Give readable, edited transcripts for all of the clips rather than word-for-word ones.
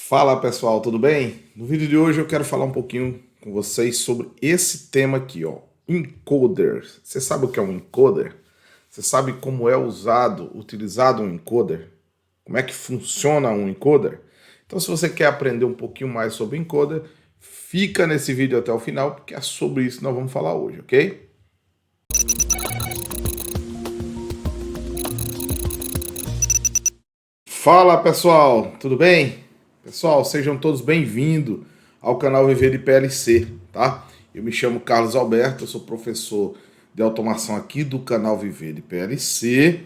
Fala pessoal, tudo bem? No vídeo de hoje eu quero falar um pouquinho com vocês sobre esse tema aqui, ó, encoder. Você sabe o que é um encoder? Você sabe como é utilizado um encoder? Como é que funciona um encoder? Então, se você quer aprender um pouquinho mais sobre encoder, fica nesse vídeo até o final, porque é sobre isso que nós vamos falar hoje, ok? Fala pessoal, tudo bem? Pessoal, sejam todos bem-vindos ao canal Viver de PLC, tá? Eu me chamo Carlos Alberto, eu sou professor de automação aqui do canal Viver de PLC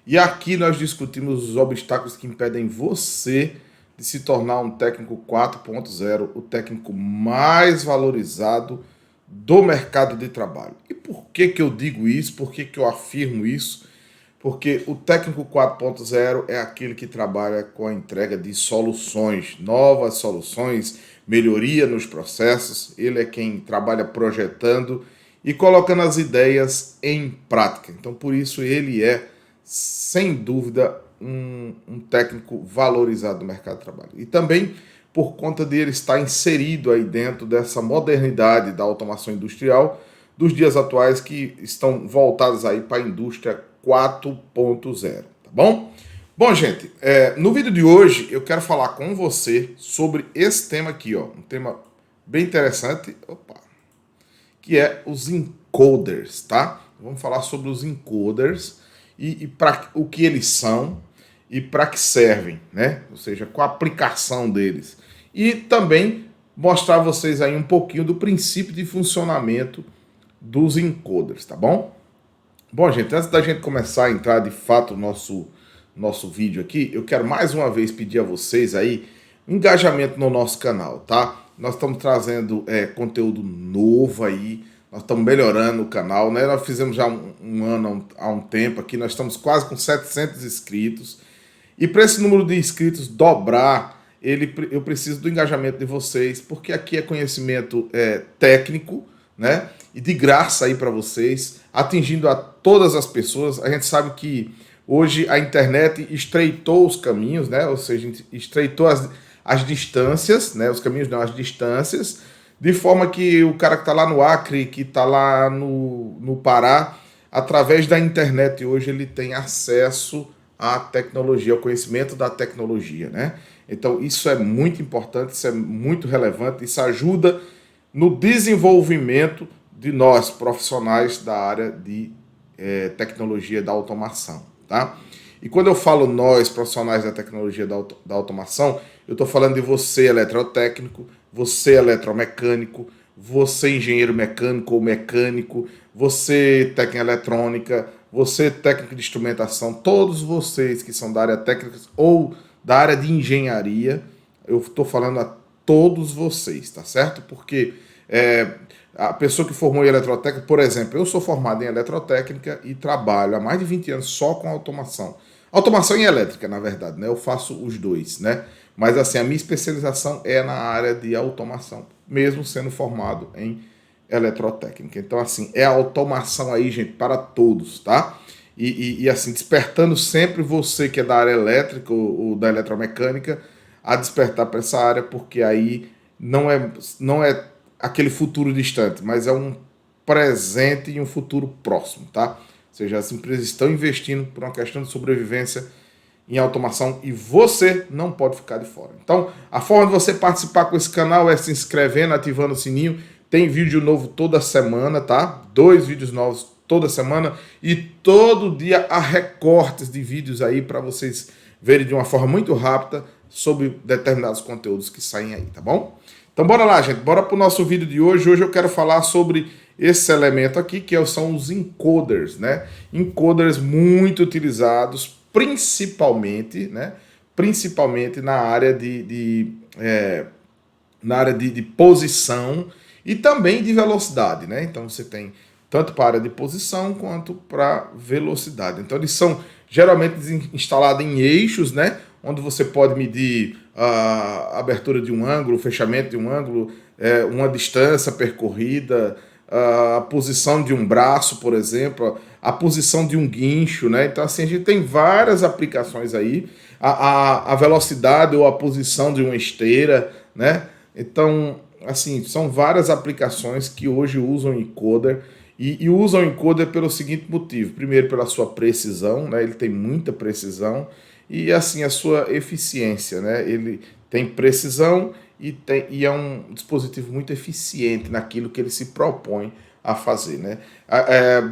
e aqui nós discutimos os obstáculos que impedem você de se tornar um técnico 4.0, o técnico mais valorizado do mercado de trabalho. E por que que eu digo isso? Por que que eu afirmo isso? Porque o técnico 4.0 é aquele que trabalha com a entrega de soluções, novas soluções, melhoria nos processos. Ele é quem trabalha projetando e colocando as ideias em prática. Então, por isso, ele é, sem dúvida, um técnico valorizado no mercado de trabalho. E também por conta de ele estar inserido aí dentro dessa modernidade da automação industrial dos dias atuais que estão voltados aí para a indústria 4.0, tá bom? Bom, gente, no vídeo de hoje eu quero falar com você sobre esse tema aqui, ó, um tema bem interessante, que é os encoders, tá? Vamos falar sobre os encoders e para o que eles são e para que servem, né? Ou seja, qual a aplicação deles. E também mostrar a vocês aí um pouquinho do princípio de funcionamento dos encoders, tá bom? Bom, gente, antes da gente começar a entrar de fato no nosso vídeo aqui, eu quero mais uma vez pedir a vocês aí um engajamento no nosso canal, tá? Nós estamos trazendo conteúdo novo aí, nós estamos melhorando o canal, né? Nós fizemos já um ano há um tempo aqui, nós estamos quase com 700 inscritos. E para esse número de inscritos dobrar, eu preciso do engajamento de vocês, porque aqui é conhecimento técnico, né? E de graça aí para vocês, atingindo a todas as pessoas. A gente sabe que hoje a internet estreitou os caminhos, né? Ou seja, estreitou as distâncias, né? Os caminhos não, as distâncias, de forma que o cara que está lá no Acre, que está lá no Pará, através da internet hoje ele tem acesso à tecnologia, ao conhecimento da tecnologia, né? Então isso é muito importante, isso é muito relevante, isso ajuda no desenvolvimento de nós, profissionais da área de tecnologia da automação, tá? E quando eu falo nós, profissionais da tecnologia da automação, eu estou falando de você, eletrotécnico, você, eletromecânico, você, engenheiro mecânico ou mecânico, você, técnica eletrônica, você, técnico de instrumentação, todos vocês que são da área técnica ou da área de engenharia, eu estou falando a todos vocês, tá certo? Porque a pessoa que formou em eletrotécnica, por exemplo, eu sou formado em eletrotécnica e trabalho há mais de 20 anos só com automação. Automação e elétrica, na verdade, né? Eu faço os dois, né? Mas assim, a minha especialização é na área de automação, mesmo sendo formado em eletrotécnica. Então, assim, é a automação aí, gente, para todos, tá? E assim, despertando sempre você que é da área elétrica ou da eletromecânica a despertar para essa área, porque aí não é aquele futuro distante, mas é um presente e um futuro próximo, tá? Ou seja, as empresas estão investindo por uma questão de sobrevivência em automação e você não pode ficar de fora. Então, a forma de você participar com esse canal é se inscrevendo, ativando o sininho. Tem vídeo novo toda semana, tá? 2 vídeos novos toda semana e todo dia há recortes de vídeos aí para vocês verem de uma forma muito rápida sobre determinados conteúdos que saem aí, tá bom? Então bora lá, gente, bora pro nosso vídeo de hoje. Hoje eu quero falar sobre esse elemento aqui, que são os encoders, né? Encoders muito utilizados, principalmente, né? Principalmente na área de posição e também de velocidade, né? Então você tem tanto para a área de posição quanto para velocidade. Então eles são geralmente instalados em eixos, né? Onde você pode medir a abertura de um ângulo, o fechamento de um ângulo, uma distância percorrida, a posição de um braço, por exemplo, a posição de um guincho, né? Então, assim, a gente tem várias aplicações aí. a velocidade ou a posição de uma esteira, né? Então, assim, são várias aplicações que hoje usam encoder e usam encoder pelo seguinte motivo. Primeiro, pela sua precisão, né? Ele tem muita precisão e, assim, a sua eficiência, né? Ele tem precisão e é um dispositivo muito eficiente naquilo que ele se propõe a fazer, né?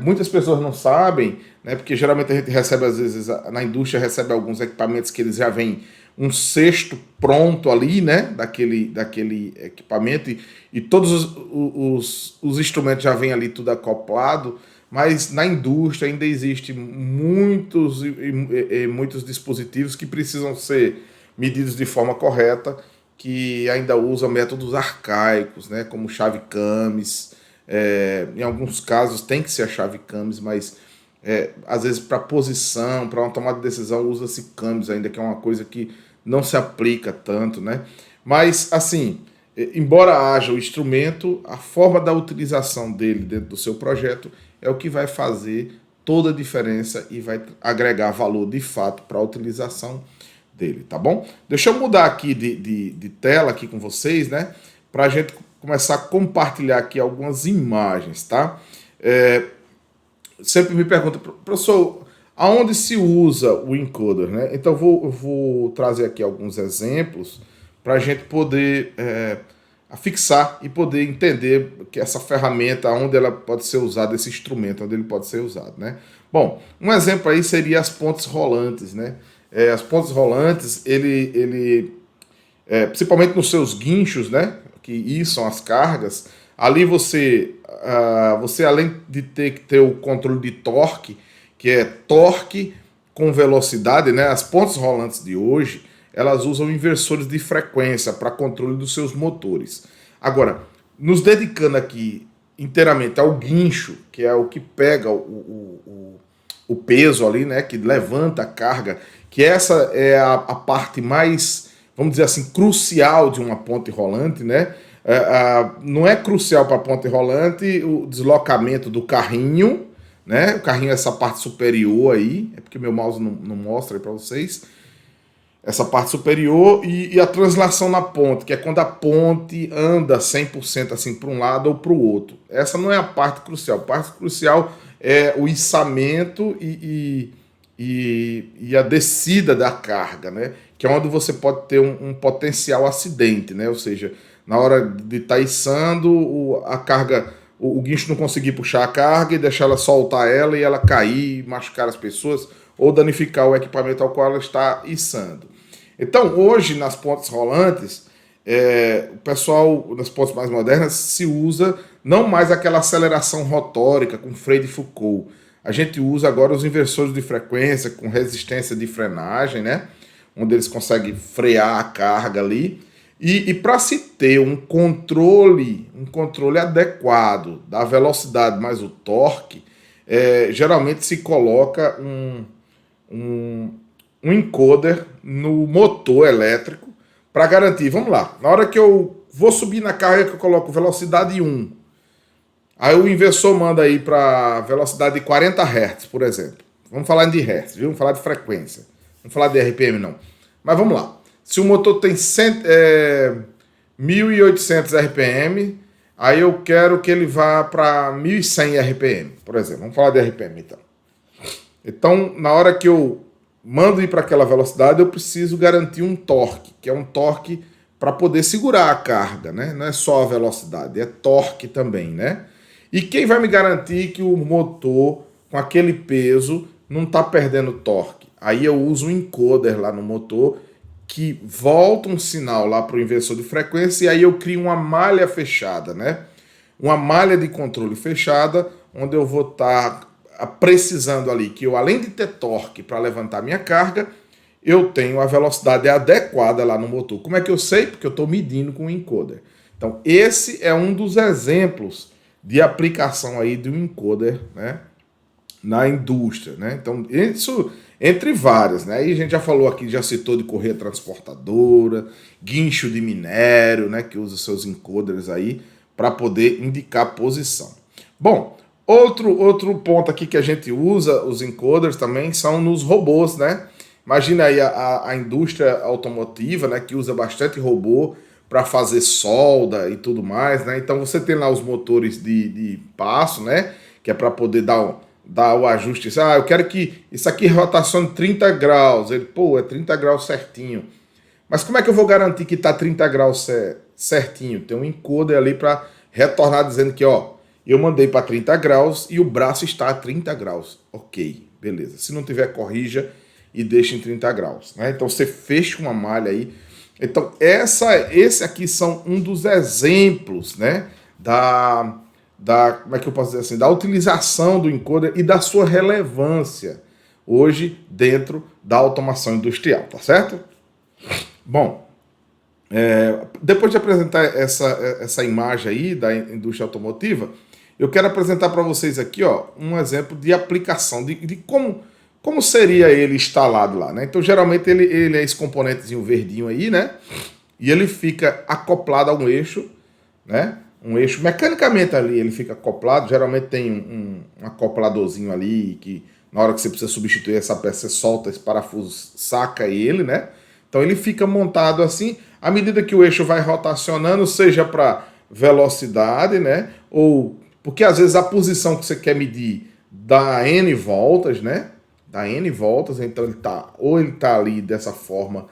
Muitas pessoas não sabem, né? Porque geralmente a gente recebe, às vezes, na indústria recebe alguns equipamentos que eles já vêm um cesto pronto ali, né? Daquele equipamento e todos os instrumentos já vêm ali tudo acoplado, mas na indústria ainda existe muitos dispositivos que precisam ser medidos de forma correta, que ainda usam métodos arcaicos, né? Como chave Camis. Em alguns casos tem que ser a chave Camis, mas às vezes para posição, para uma tomada de decisão, usa-se Camis ainda, que é uma coisa que não se aplica tanto, né? Mas, assim, embora haja o instrumento, a forma da utilização dele dentro do seu projeto é o que vai fazer toda a diferença e vai agregar valor de fato para a utilização dele, tá bom? Deixa eu mudar aqui de tela aqui com vocês, né? Para a gente começar a compartilhar aqui algumas imagens, tá? Sempre me pergunta, professor, aonde se usa o encoder, né? Então eu vou trazer aqui alguns exemplos para a gente poder fixar e poder entender que essa ferramenta, onde ela pode ser usada, esse instrumento, onde ele pode ser usado, né? Bom, um exemplo aí seria as pontes rolantes, né? As pontes rolantes, principalmente nos seus guinchos, né? Que içam as cargas, ali você além de ter que ter o controle de torque, que é torque com velocidade, né? As pontes rolantes de hoje, elas usam inversores de frequência para controle dos seus motores. Agora, nos dedicando aqui inteiramente ao guincho, que é o que pega o peso ali, né? Que levanta a carga, que essa é a parte mais, vamos dizer assim, crucial de uma ponte rolante, né? Não é crucial para a ponte rolante o deslocamento do carrinho, né? O carrinho é essa parte superior aí, é porque meu mouse não mostra aí para vocês. Essa parte superior e a translação na ponte, que é quando a ponte anda 100% assim para um lado ou para o outro. Essa não é a parte crucial. A parte crucial é o içamento e a descida da carga, né? Que é onde você pode ter um potencial acidente, né? Ou seja, na hora de estar içando, a carga, o guincho não conseguir puxar a carga e deixar ela soltar ela e ela cair, machucar as pessoas ou danificar o equipamento ao qual ela está içando. Então, hoje, nas pontes rolantes, o pessoal, nas pontes mais modernas, se usa não mais aquela aceleração rotórica com freio de Foucault. A gente usa agora os inversores de frequência com resistência de frenagem, né? Onde eles conseguem frear a carga ali. E para se ter um controle adequado da velocidade mais o torque, geralmente se coloca um encoder no motor elétrico para garantir. Vamos lá, na hora que eu vou subir na carga que eu coloco velocidade 1, aí o inversor manda aí para velocidade de 40 Hz, por exemplo. Vamos falar de Hz, viu? Vamos falar de frequência. Não vamos falar de RPM não. Mas vamos lá. Se o motor tem 1.800 RPM, aí eu quero que ele vá para 1.100 RPM, por exemplo. Vamos falar de RPM então. Então, na hora que eu mando ir para aquela velocidade, eu preciso garantir um torque, que é um torque para poder segurar a carga, né? Não é só a velocidade, é torque também, né? E quem vai me garantir que o motor, com aquele peso, não está perdendo torque? Aí eu uso um encoder lá no motor, que volta um sinal lá para o inversor de frequência, e aí eu crio uma malha fechada, né? Uma malha de controle fechada, onde eu vou estar precisando ali que eu, além de ter torque para levantar minha carga, eu tenho a velocidade adequada lá no motor. Como é que eu sei? Porque eu estou medindo com o encoder. Então, esse é um dos exemplos de aplicação aí de um encoder, né, na indústria, né? Então, isso entre várias, né? Aí a gente já falou aqui, já citou de correia transportadora, guincho de minério, né, que usa seus encoders aí para poder indicar posição. Bom, outro ponto aqui que a gente usa os encoders também são nos robôs, né? Imagina aí a indústria automotiva, né, que usa bastante robô para fazer solda e tudo mais, né? Então você tem lá os motores de passo, né, que é para poder dar o ajuste. Ah, eu quero que isso aqui rotacione 30 graus. Ele, pô, é 30 graus certinho. Mas como é que eu vou garantir que está 30 graus certinho? Tem um encoder ali para retornar dizendo que, ó, eu mandei para 30 graus e o braço está a 30 graus. Ok, beleza. Se não tiver, corrija e deixa em 30 graus. Né? Então você fecha uma malha aí. Então esse aqui são um dos exemplos, né, como é que eu posso dizer assim, da utilização do encoder e da sua relevância hoje dentro da automação industrial, tá certo? Bom, depois de apresentar essa imagem aí da indústria automotiva, eu quero apresentar para vocês aqui, ó, um exemplo de aplicação, de como seria ele instalado lá, né? Então, geralmente, ele é esse componentezinho verdinho aí, né? E ele fica acoplado a um eixo, né? Um eixo, mecanicamente ali, ele fica acoplado. Geralmente tem um acopladorzinho ali, que na hora que você precisa substituir essa peça, você solta esse parafuso, saca ele, né? Então, ele fica montado assim, à medida que o eixo vai rotacionando, seja para velocidade, né? Ou, porque às vezes a posição que você quer medir dá N voltas, né? Dá N voltas, então ele tá ali dessa forma,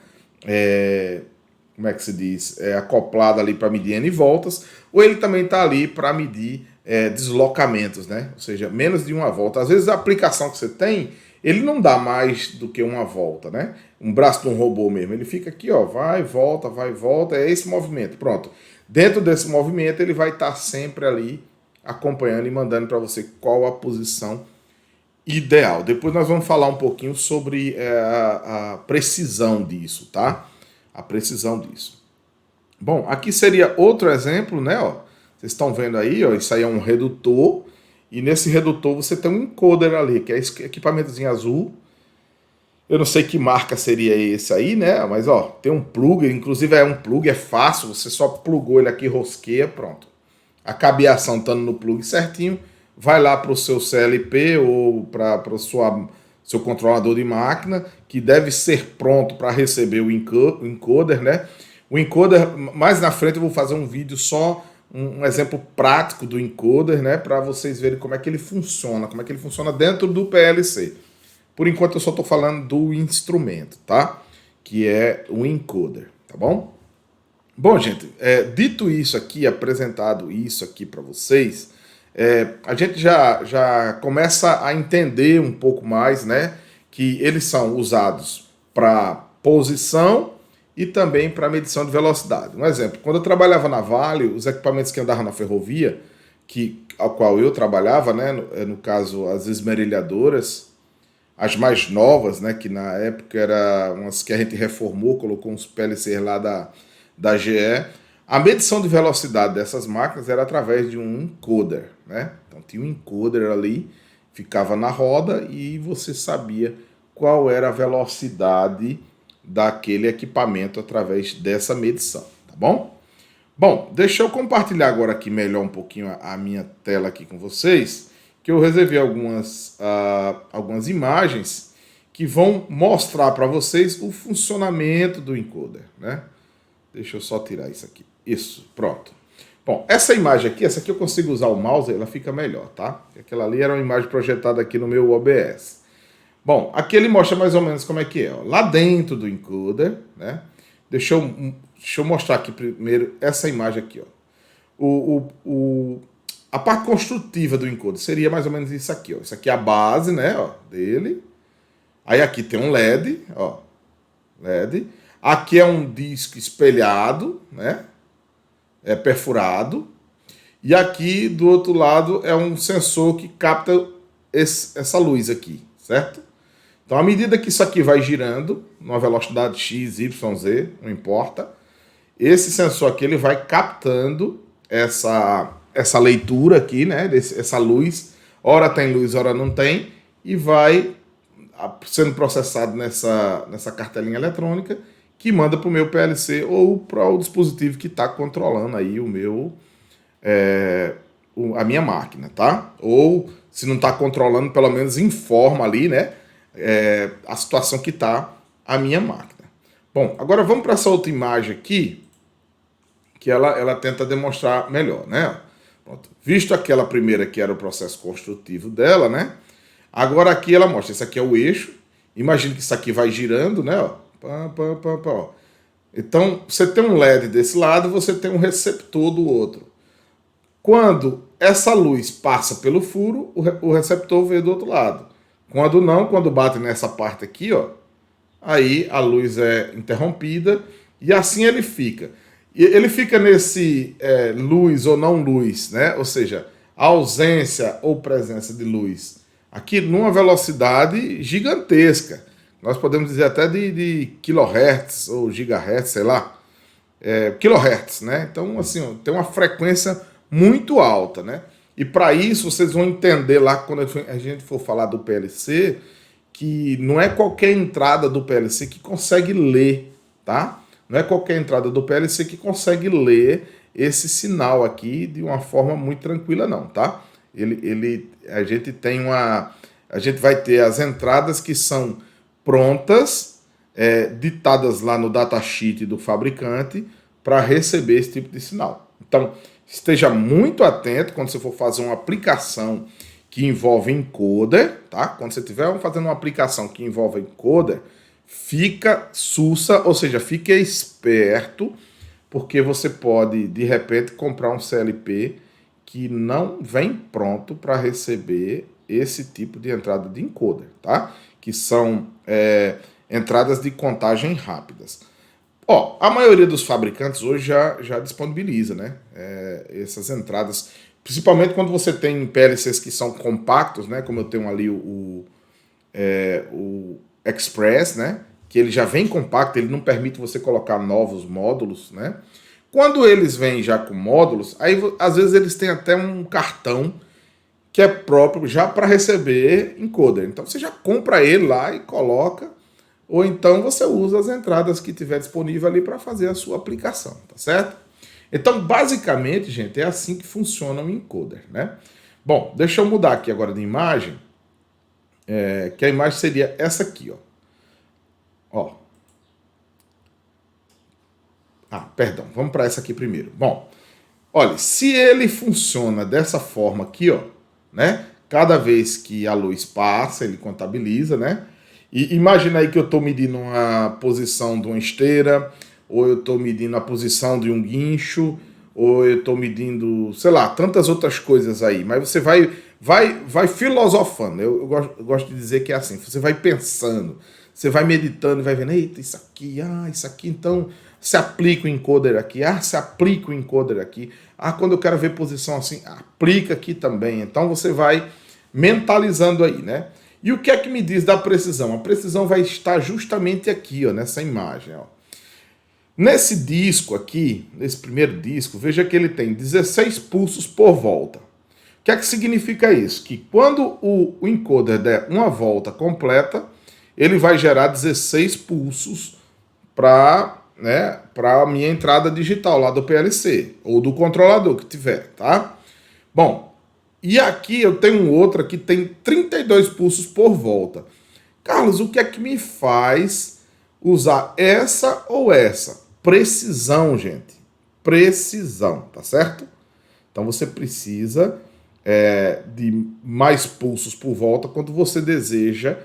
como é que se diz? Acoplado ali para medir N voltas, ou ele também está ali para medir deslocamentos, né? Ou seja, menos de uma volta. Às vezes a aplicação que você tem, ele não dá mais do que uma volta, né? Um braço de um robô mesmo, ele fica aqui, ó, vai, volta, é esse movimento, pronto. Dentro desse movimento ele vai estar sempre ali acompanhando e mandando para você qual a posição ideal. Depois nós vamos falar um pouquinho sobre a precisão disso, tá? A precisão disso. Bom, aqui seria outro exemplo, né? Ó, vocês estão vendo aí, ó, isso aí é um redutor. E nesse redutor você tem um encoder ali, que é esse equipamentozinho azul. Eu não sei que marca seria esse aí, né? Mas ó, tem um plug, inclusive é um plug, é fácil, você só plugou ele aqui, rosqueia, pronto. A cabeação estando no plug certinho, vai lá para o seu CLP ou para o seu controlador de máquina, que deve ser pronto para receber o encoder, né? O encoder, mais na frente eu vou fazer um vídeo só, um exemplo prático do encoder, né? Para vocês verem como é que ele funciona dentro do PLC. Por enquanto eu só estou falando do instrumento, tá? Que é o encoder, tá bom? Bom, gente, dito isso aqui, apresentado isso aqui para vocês, a gente já começa a entender um pouco mais, né? Que eles são usados para posição e também para medição de velocidade. Um exemplo, quando eu trabalhava na Vale, os equipamentos que andavam na ferrovia, ao qual eu trabalhava, né? No caso, as esmerilhadoras, as mais novas, né, que na época era umas que a gente reformou, colocou uns PLCs lá da GE. A medição de velocidade dessas máquinas era através de um encoder, né? Então tinha um encoder ali, ficava na roda e você sabia qual era a velocidade daquele equipamento através dessa medição, tá bom? Bom, deixa eu compartilhar agora aqui melhor um pouquinho a minha tela aqui com vocês, que eu reservei algumas imagens que vão mostrar para vocês o funcionamento do encoder, né? Deixa eu só tirar isso aqui. Isso, pronto. Bom, essa imagem aqui, essa aqui eu consigo usar o mouse, ela fica melhor, tá? Aquela ali era uma imagem projetada aqui no meu OBS. Bom, aqui ele mostra mais ou menos como é que é. Ó. Lá dentro do encoder, né? Deixa eu mostrar aqui primeiro essa imagem aqui, ó. A parte construtiva do encoder seria mais ou menos isso aqui, ó. Isso aqui é a base, né, ó, dele. Aí aqui tem um LED, ó. LED. Aqui é um disco espelhado, né? É perfurado. E aqui do outro lado é um sensor que capta essa luz aqui, certo? Então, à medida que isso aqui vai girando, numa velocidade x, y, z, não importa, esse sensor aqui ele vai captando essa leitura aqui, né? Essa luz, ora tem luz, ora não tem, e vai sendo processado nessa cartelinha eletrônica que manda para o meu PLC ou para o dispositivo que está controlando aí a minha máquina, tá? Ou se não está controlando, pelo menos informa ali, né? A situação que está a minha máquina. Bom, agora vamos para essa outra imagem aqui, que ela tenta demonstrar melhor, né? Pronto. Visto aquela primeira que era o processo construtivo dela, né? Agora aqui ela mostra, esse aqui é o eixo, imagina que isso aqui vai girando, né? Ó. Pá, pá, pá, pá, ó. Então, você tem um LED desse lado, você tem um receptor do outro. Quando essa luz passa pelo furo, o receptor veio do outro lado. Quando não, quando bate nessa parte aqui, ó, aí a luz é interrompida e assim ele fica. E ele fica nesse luz ou não luz, né? Ou seja, a ausência ou presença de luz aqui numa velocidade gigantesca. Nós podemos dizer até de kilohertz ou gigahertz, sei lá, kilohertz, né? Então, assim, ó, tem uma frequência muito alta, né? E para isso, vocês vão entender lá, quando a gente for falar do PLC, que não é qualquer entrada do PLC que consegue ler, tá? Não é qualquer entrada do PLC que consegue ler esse sinal aqui de uma forma muito tranquila, não, tá? A gente vai ter as entradas que são prontas, ditadas lá no datasheet do fabricante para receber esse tipo de sinal. Então, esteja muito atento quando você for fazer uma aplicação que envolve encoder, tá? Quando você estiver fazendo uma aplicação que envolve encoder, fica sussa, ou seja, fique esperto, porque você pode, de repente, comprar um CLP que não vem pronto para receber esse tipo de entrada de encoder, tá? Que são entradas de contagem rápidas. Ó, a maioria dos fabricantes hoje já disponibiliza, né? Essas entradas, principalmente quando você tem PLCs que são compactos, né? Como eu tenho ali o Express, né? Que ele já vem compacto, ele não permite você colocar novos módulos, né? Quando eles vêm já com módulos, aí às vezes eles têm até um cartão que é próprio já para receber encoder. Então você já compra ele lá e coloca, ou então você usa as entradas que tiver disponível ali para fazer a sua aplicação, tá certo? Então, basicamente, gente, é assim que funciona o encoder, né? Bom, deixa eu mudar aqui agora de imagem, que a imagem seria essa aqui, ó. Perdão, vamos para essa aqui primeiro. Bom, olha, se ele funciona dessa forma aqui, ó, né? Cada vez que a luz passa, ele contabiliza, né? E imagina aí que eu estou medindo a posição de uma esteira, ou eu estou medindo a posição de um guincho, ou eu estou medindo, sei lá, tantas outras coisas aí. Mas você vai filosofando. Eu gosto de dizer que é assim, você vai pensando, você vai meditando e vai vendo, eita, isso aqui, então se aplica o encoder aqui, se aplica o encoder aqui, quando eu quero ver posição assim, aplica aqui também. Então você vai mentalizando aí, né? E o que é que me diz da precisão? A precisão vai estar justamente aqui, ó, nessa imagem, ó. Nesse disco aqui, nesse primeiro disco, veja que ele tem 16 pulsos por volta. O que é que significa isso? Que quando o encoder der uma volta completa, ele vai gerar 16 pulsos para a minha entrada digital lá do PLC, ou do controlador que tiver, tá? Bom, e aqui eu tenho um outro que tem 32 pulsos por volta. Carlos, o que é que me faz usar essa ou essa? Precisão, gente. Precisão, tá certo? Então você precisa de mais pulsos por volta quando você deseja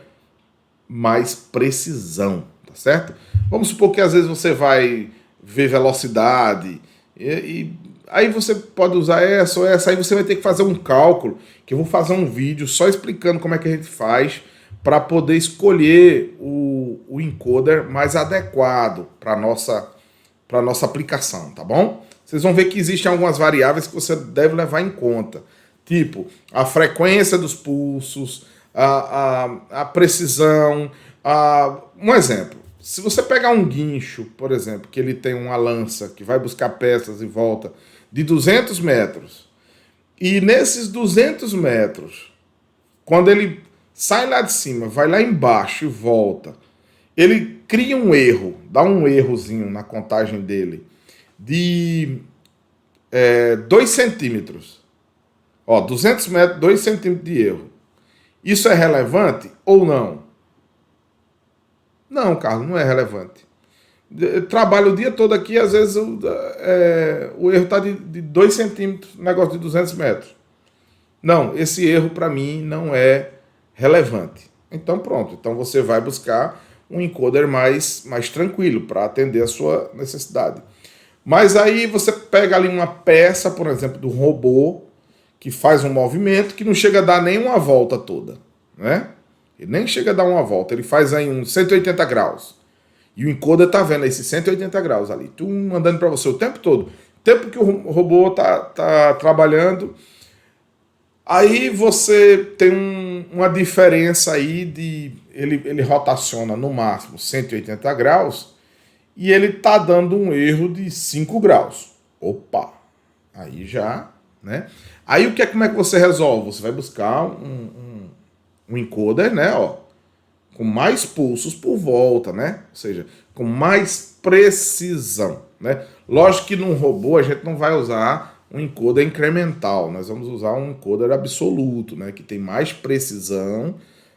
mais precisão, tá certo? Vamos supor que às vezes você vai ver velocidade e aí você pode usar essa ou essa, aí você vai ter que fazer um cálculo, que eu vou fazer um vídeo só explicando como é que a gente faz para poder escolher o encoder mais adequado para nossa aplicação, tá bom? Vocês vão ver que existem algumas variáveis que você deve levar em conta, tipo a frequência dos pulsos, a precisão. Um exemplo, se você pegar um guincho, por exemplo, que ele tem uma lança que vai buscar peças e volta de 200 metros, e nesses 200 metros, quando ele sai lá de cima, vai lá embaixo e volta, ele cria um erro, dá um errozinho na contagem dele, de 2 centímetros. 200 metros, 2 centímetros de erro. Isso é relevante ou não? Não, Carlos, não é relevante. Eu trabalho o dia todo aqui, às vezes o erro está de 2 centímetros, negócio de 200 metros. Não, esse erro para mim não é relevante. Então pronto, então você vai buscar um encoder mais tranquilo para atender a sua necessidade. Mas aí você pega ali uma peça, por exemplo, do robô, que faz um movimento que não chega a dar nem uma volta toda, né? Ele nem chega a dar uma volta, ele faz aí uns 180 graus. E o encoder tá vendo esses 180 graus ali, tu mandando para você o tempo todo. O tempo que o robô tá trabalhando, aí você tem uma diferença aí de... Ele rotaciona no máximo 180 graus e ele tá dando um erro de 5 graus. Opa! Aí já, né? Aí como é que você resolve? Você vai buscar um encoder, né? Ó, com mais pulsos por volta, né? Ou seja, com mais precisão, né? Lógico que num robô a gente não vai usar um encoder incremental, nós vamos usar um encoder absoluto, né? Que tem mais precisão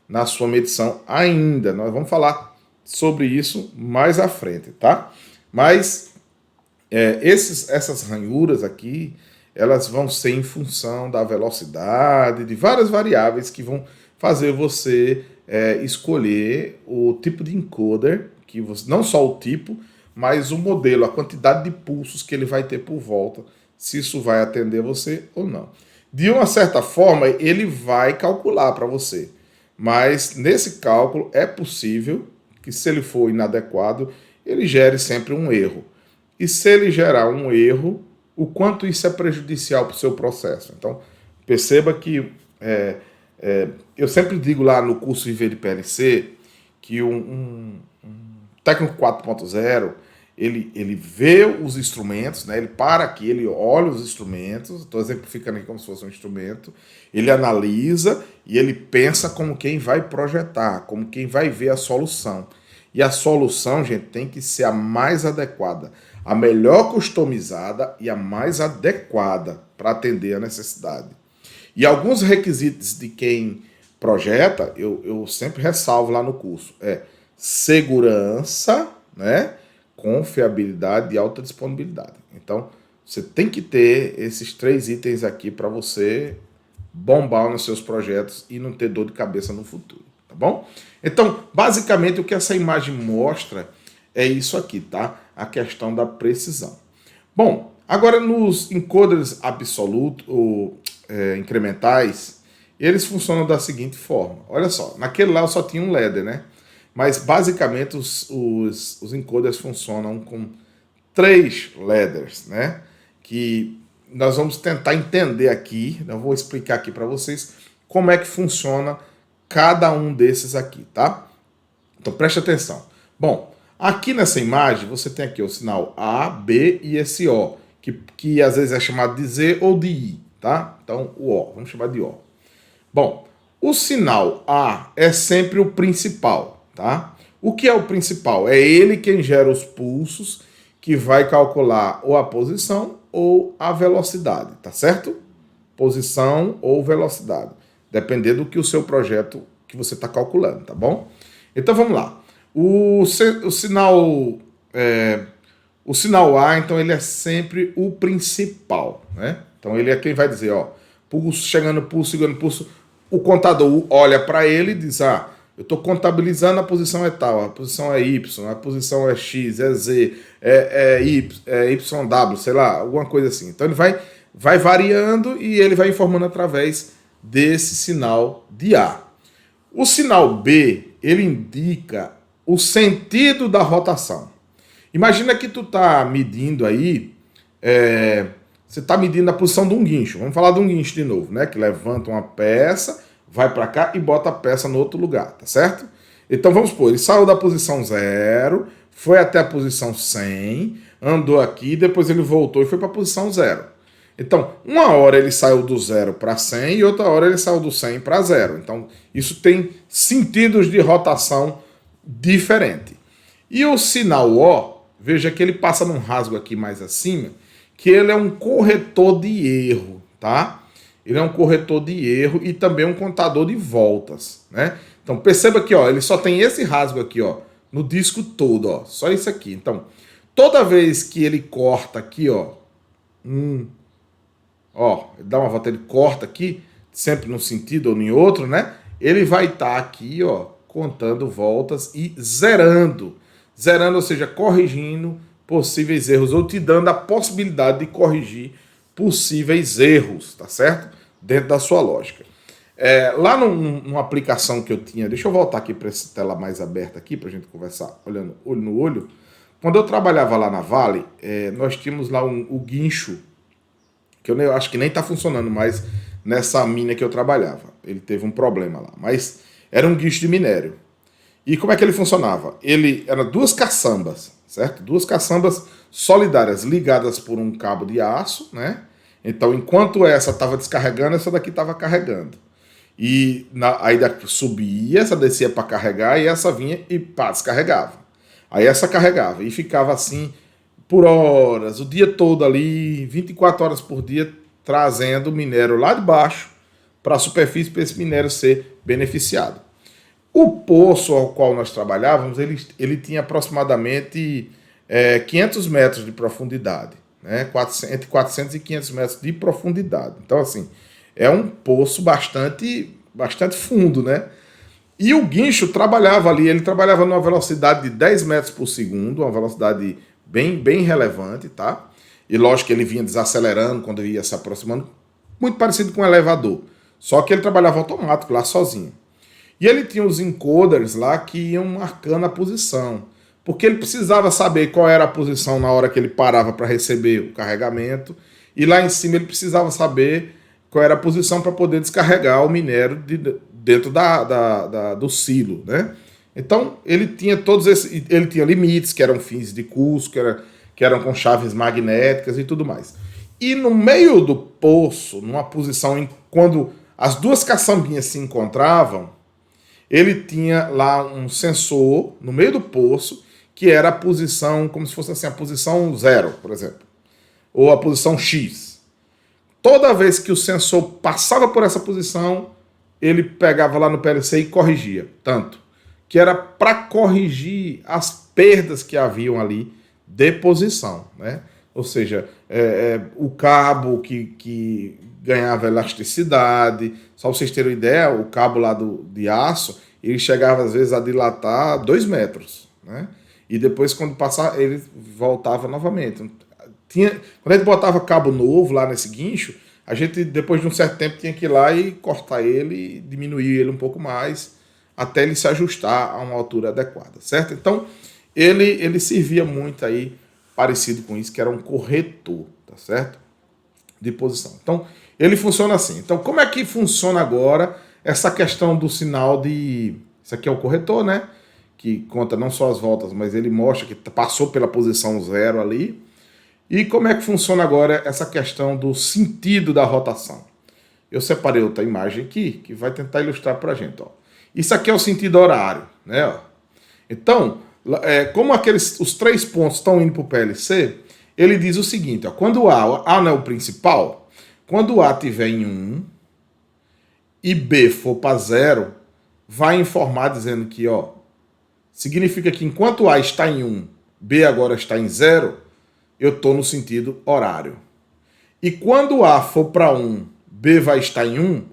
na sua medição ainda. Nós vamos falar sobre isso mais à frente, tá? Mas essas ranhuras aqui, elas vão ser em função da velocidade, de várias variáveis que vão fazer você escolher o tipo de encoder, que você, não só o tipo, mas o modelo, a quantidade de pulsos que ele vai ter por volta, se isso vai atender você ou não. De uma certa forma, ele vai calcular para você, mas nesse cálculo é possível que, se ele for inadequado, ele gere sempre um erro. E se ele gerar um erro, o quanto isso é prejudicial para o seu processo. Então, perceba que eu sempre digo lá no curso Viver de PLC que um técnico 4.0, ele vê os instrumentos, né? Ele para aqui, ele olha os instrumentos, estou exemplificando aqui como se fosse um instrumento, ele analisa e ele pensa como quem vai projetar, como quem vai ver a solução. E a solução, gente, tem que ser a mais adequada, a melhor customizada e a mais adequada para atender a necessidade. E alguns requisitos de quem projeta, eu sempre ressalvo lá no curso, segurança, né, confiabilidade e alta disponibilidade. Então, você tem que ter esses 3 itens aqui para você bombar nos seus projetos e não ter dor de cabeça no futuro, tá bom? Então, basicamente, o que essa imagem mostra é isso aqui, tá? A questão da precisão. Bom, agora nos encoders absolutos ou incrementais, eles funcionam da seguinte forma. Olha só, naquele lá eu só tinha um ladder, né? Mas basicamente os encoders funcionam com 3 ladders, né? Que nós vamos tentar entender aqui, eu vou explicar aqui para vocês como é que funciona cada um desses aqui, tá? Então preste atenção. Bom, aqui nessa imagem você tem aqui o sinal A, B e esse O, que às vezes é chamado de Z ou de I, tá? Então o O, vamos chamar de O. Bom, o sinal A é sempre o principal, tá? O que é o principal? É ele quem gera os pulsos, que vai calcular ou a posição ou a velocidade, tá certo? Posição ou velocidade, dependendo do que o seu projeto que você está calculando, tá bom? Então vamos lá. O sinal A, então, ele é sempre o principal, né? Então ele é quem vai dizer, ó, pulso, chegando pulso, chegando pulso. O contador olha para ele e diz, eu estou contabilizando, a posição é tal, a posição é Y, a posição é X, é Z, é YW, sei lá, alguma coisa assim. Então ele vai variando e ele vai informando através desse sinal de A. O sinal B, ele indica o sentido da rotação. Imagina que tu tá medindo aí, você está medindo a posição de um guincho. Vamos falar de um guincho de novo, né? Que levanta uma peça, vai para cá e bota a peça no outro lugar, tá certo? Então vamos supor, ele saiu da posição 0, foi até a posição 100, andou aqui, depois ele voltou e foi para a posição 0. Então, uma hora ele saiu do 0 para 100 e outra hora ele saiu do 100 para 0. Então, isso tem sentidos de rotação diferentes. E o sinal O, veja que ele passa num rasgo aqui mais acima, que ele é um corretor de erro, tá? Ele é um corretor de erro e também um contador de voltas, né? Então perceba que, ó, ele só tem esse rasgo aqui, ó, no disco todo, ó, só isso aqui. Então, toda vez que ele corta aqui, ó, ele dá uma volta, ele corta aqui, sempre num sentido ou em outro, né? Ele vai estar aqui, ó, contando voltas e zerando. Zerando, ou seja, corrigindo possíveis erros, ou te dando a possibilidade de corrigir possíveis erros, tá certo? Dentro da sua lógica. Lá numa aplicação que eu tinha, deixa eu voltar aqui para essa tela mais aberta aqui, para a gente conversar olhando olho no olho. Quando eu trabalhava lá na Vale, nós tínhamos lá o guincho, que eu acho que nem está funcionando mais nessa mina que eu trabalhava. Ele teve um problema lá, mas era um guincho de minério. E como é que ele funcionava? Ele era duas caçambas, certo? Duas caçambas solidárias ligadas por um cabo de aço, né? Então, enquanto essa estava descarregando, essa daqui estava carregando. E aí subia, essa descia para carregar e essa vinha e pá, descarregava. Aí essa carregava e ficava assim por horas, o dia todo ali, 24 horas por dia, trazendo minério lá de baixo para a superfície para esse minério ser beneficiado. O poço ao qual nós trabalhávamos, ele tinha aproximadamente 500 metros de profundidade, né? Entre 400 e 500 metros de profundidade. Então, assim, é um poço bastante fundo, né? E o guincho trabalhava ali, ele trabalhava numa velocidade de 10 metros por segundo, uma velocidade bem relevante, tá? E lógico que ele vinha desacelerando quando ele ia se aproximando, muito parecido com um elevador. Só que ele trabalhava automático lá sozinho. E ele tinha os encoders lá que iam marcando a posição. Porque ele precisava saber qual era a posição na hora que ele parava para receber o carregamento. E lá em cima ele precisava saber qual era a posição para poder descarregar o minério dentro do silo, né? Então, ele tinha ele tinha limites, que eram fins de curso, que eram com chaves magnéticas e tudo mais. E no meio do poço, numa posição quando as duas caçambinhas se encontravam, ele tinha lá um sensor no meio do poço, que era a posição, como se fosse assim, a posição 0, por exemplo, ou a posição X. Toda vez que o sensor passava por essa posição, ele pegava lá no PLC e corrigia. Tanto que era para corrigir as perdas que haviam ali de posição, né? Ou seja, o cabo que ganhava elasticidade. Só para vocês terem uma ideia, o cabo lá de aço, ele chegava às vezes a dilatar 2 metros, né? E depois, quando passava, ele voltava novamente. Quando a gente botava cabo novo lá nesse guincho, a gente, depois de um certo tempo, tinha que ir lá e cortar ele, e diminuir ele um pouco mais, até ele se ajustar a uma altura adequada, certo? Então, ele servia muito aí, parecido com isso, que era um corretor, tá certo? De posição. Então, ele funciona assim. Então, como é que funciona agora essa questão do sinal de... Isso aqui é o corretor, né? Que conta não só as voltas, mas ele mostra que passou pela posição 0 ali. E como é que funciona agora essa questão do sentido da rotação? Eu separei outra imagem aqui que vai tentar ilustrar para a gente. Ó. Isso aqui é o sentido horário, né? Ó. Então, como os 3 pontos estão indo para o PLC, ele diz o seguinte, ó, quando o A não é o principal, quando o A estiver em 1 e B for para 0, vai informar dizendo que, ó, significa que enquanto o A está em 1, B agora está em 0, eu estou no sentido horário. E quando A for para 1, B vai estar em 1,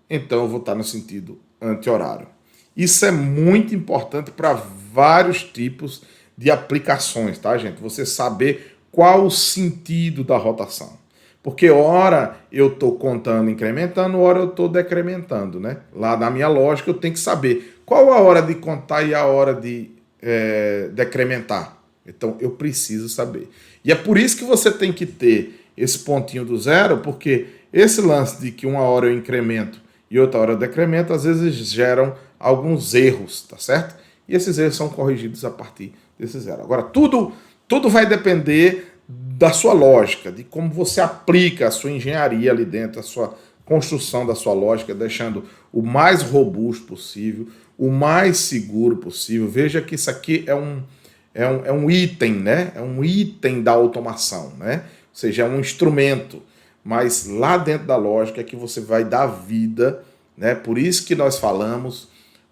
então eu vou estar no sentido anti-horário. Isso é muito importante para vários tipos de aplicações, tá, gente? Você saber qual o sentido da rotação. Porque hora eu estou contando incrementando, hora eu estou decrementando, né? Lá na minha lógica eu tenho que saber qual a hora de contar e a hora de decrementar. Então eu preciso saber. E é por isso que você tem que ter esse pontinho do 0, porque esse lance de que uma hora eu incremento e outra hora eu decremento, às vezes geram alguns erros, tá certo? E esses erros são corrigidos a partir desse 0. Agora, tudo vai depender da sua lógica, de como você aplica a sua engenharia ali dentro, a sua construção da sua lógica, deixando o mais robusto possível, o mais seguro possível. Veja que isso aqui é um item, né? É um item da automação, né? Ou seja, é um instrumento. Mas lá dentro da lógica é que você vai dar vida, né? Por isso que nós falamos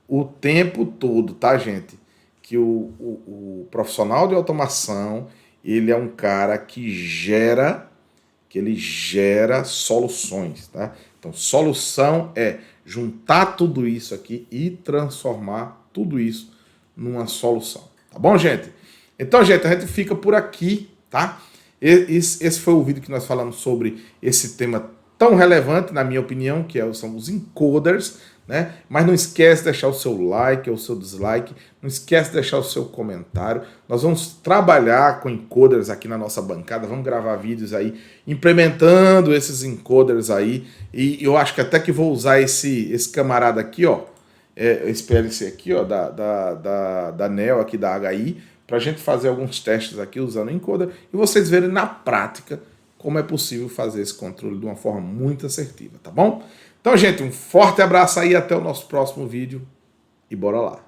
o tempo todo, tá, gente? que o profissional de automação, ele é um cara que ele gera soluções, tá? Então, solução é juntar tudo isso aqui e transformar tudo isso numa solução. Tá bom, gente? Então, gente, a gente fica por aqui, tá? Esse foi o vídeo que nós falamos sobre esse tema tão relevante, na minha opinião, que são os encoders, né? Mas não esquece de deixar o seu like ou o seu dislike, não esquece de deixar o seu comentário. Nós vamos trabalhar com encoders aqui na nossa bancada, vamos gravar vídeos aí implementando esses encoders aí, e eu acho que até que vou usar esse camarada aqui, ó, esse PLC aqui, ó, da NEO aqui da HI, para a gente fazer alguns testes aqui usando o encoder e vocês verem na prática como é possível fazer esse controle de uma forma muito assertiva, tá bom? Então, gente, um forte abraço aí, até o nosso próximo vídeo e bora lá!